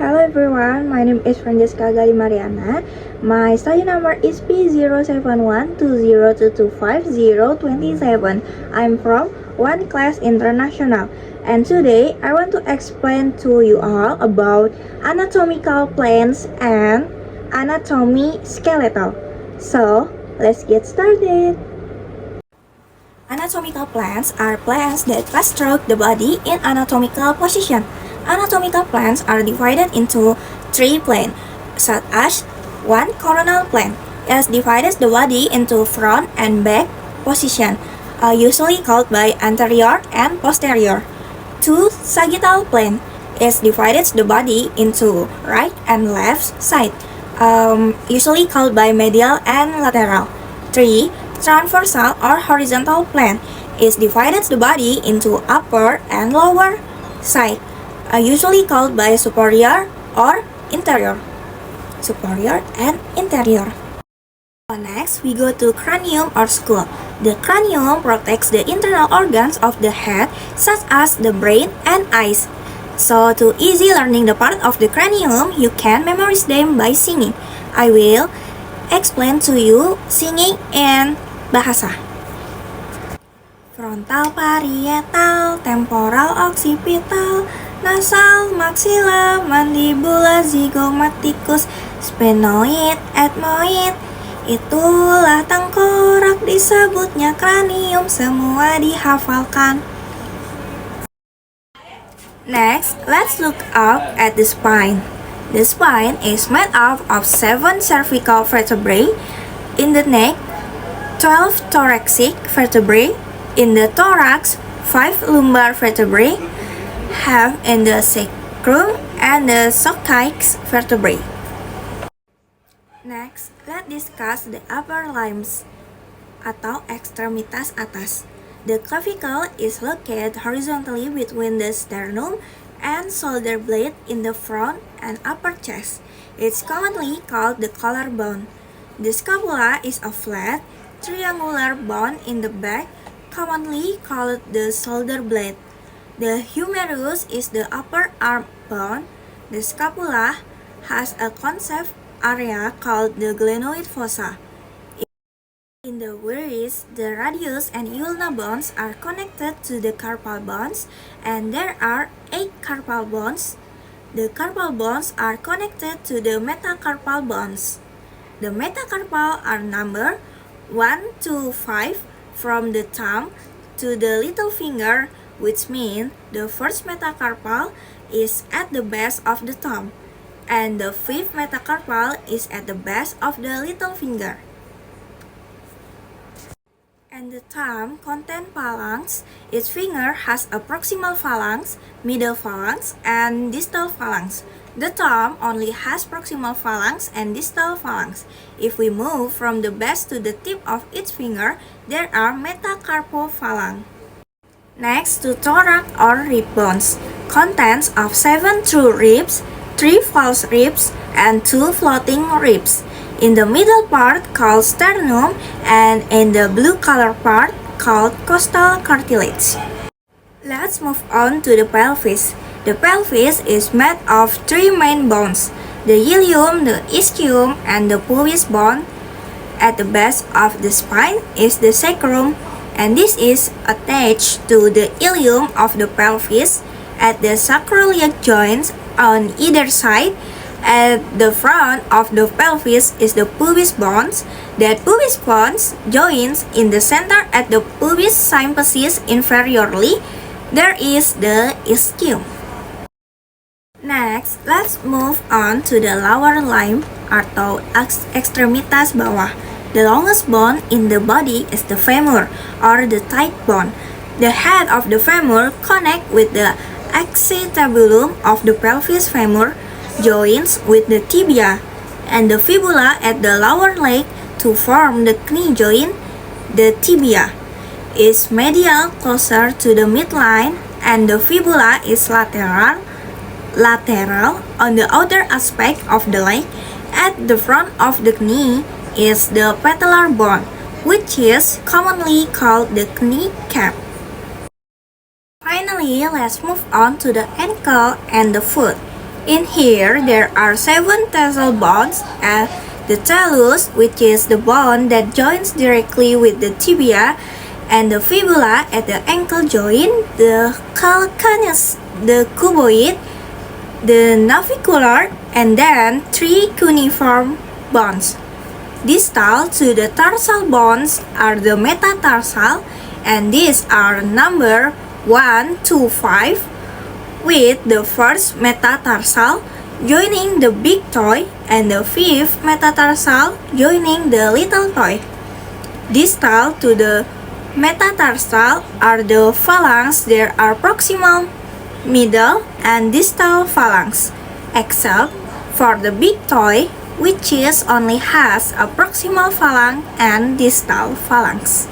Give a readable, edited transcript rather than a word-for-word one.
Hello everyone, my name is Francesca Gali Mariana. My study number is P071202252027. I'm from One Class International, and today I want to explain to you all about anatomical plans and anatomy skeletal. So, let's get started. Anatomical plans are plans that pass through the body in anatomical position. Anatomical plans are divided into three planes, such as one coronal plane. It divides the body into front and back position, usually called by anterior and posterior. Two sagittal plane. It divides the body into right and left side, usually called by medial and lateral. Three transversal or horizontal plane. It divides the body into upper and lower side, usually called by superior or interior. Superior and interior. Next, we go to cranium or skull. The cranium protects the internal organs of the head, such as the brain and eyes. So, to easy learning the part of the cranium, you can memorize them by singing. I will explain to you singing and bahasa. Frontal, parietal, temporal, occipital, nasal, maxilla, mandibula, zygomaticus, sphenoid, ethmoid. Itulah tengkorak, disebutnya kranium, semua dihafalkan. Next, let's look up at the spine. The spine is made up of 7 cervical vertebrae. In the neck, 12 thoracic vertebrae. In the thorax, 5 lumbar vertebrae. Half in the sacrum and the sockeye vertebrae. Next, let's discuss the upper limbs atau ekstremitas atas. The clavicle is located horizontally between the sternum and shoulder blade in the front and upper chest. It's commonly called the collarbone. The scapula is a flat, triangular bone in the back, commonly called the shoulder blade. The humerus is the upper arm bone. The scapula has a concave area called the glenoid fossa. In the wrist, the radius and ulna bones are connected to the carpal bones, and there are 8 carpal bones. The carpal bones are connected to the metacarpal bones. The metacarpal are numbered 1 to 5 from the thumb to the little finger, which means the first metacarpal is at the base of the thumb, and the 5th metacarpal is at the base of the little finger. And the thumb contains phalanx. Each finger has a proximal phalanx, middle phalanx, and distal phalanx. The thumb only has proximal phalanx and distal phalanx. If we move from the base to the tip of each finger, there are metacarpophalanx. Next to thorax or rib bones, contains of 7 true ribs, 3 false ribs, and 2 floating ribs. In the middle part called sternum, and in the blue color part called costal cartilage. Let's move on to the pelvis. The pelvis is made of 3 main bones, the ilium, the ischium, and the pubis bone. At the base of the spine is the sacrum, and this is attached to the ilium of the pelvis. At the sacroiliac joints on either side, at the front of the pelvis is the pubis bones. That pubis bones joins in the center at the pubis symphysis inferiorly. There is the ischium. Next, let's move on to the lower limb atau ekstremitas bawah. The longest bone in the body is the femur or the thigh bone. The head of the femur connects with the accetabulum of the pelvis. Femur joins with the tibia and the fibula at the lower leg to form the knee joint. The tibia is medial closer to the midline, and the fibula is lateral on the outer aspect of the leg. At the front of the knee is the patellar bone, which is commonly called the kneecap. Finally, let's move on to the ankle and the foot. In here, there are 7 tarsal bones, and the talus, which is the bone that joins directly with the tibia, and the fibula at the ankle joint, the calcaneus, the cuboid, the navicular, and then 3 cuneiform bones. Distal to the tarsal bones are the metatarsal, and these are number 1 to 5, with the first metatarsal joining the big toe and the fifth metatarsal joining the little toe. Distal to the metatarsal are the phalanx. There are proximal, middle, and distal phalanx, except for the big toe, which only has a proximal phalanx and distal phalanx.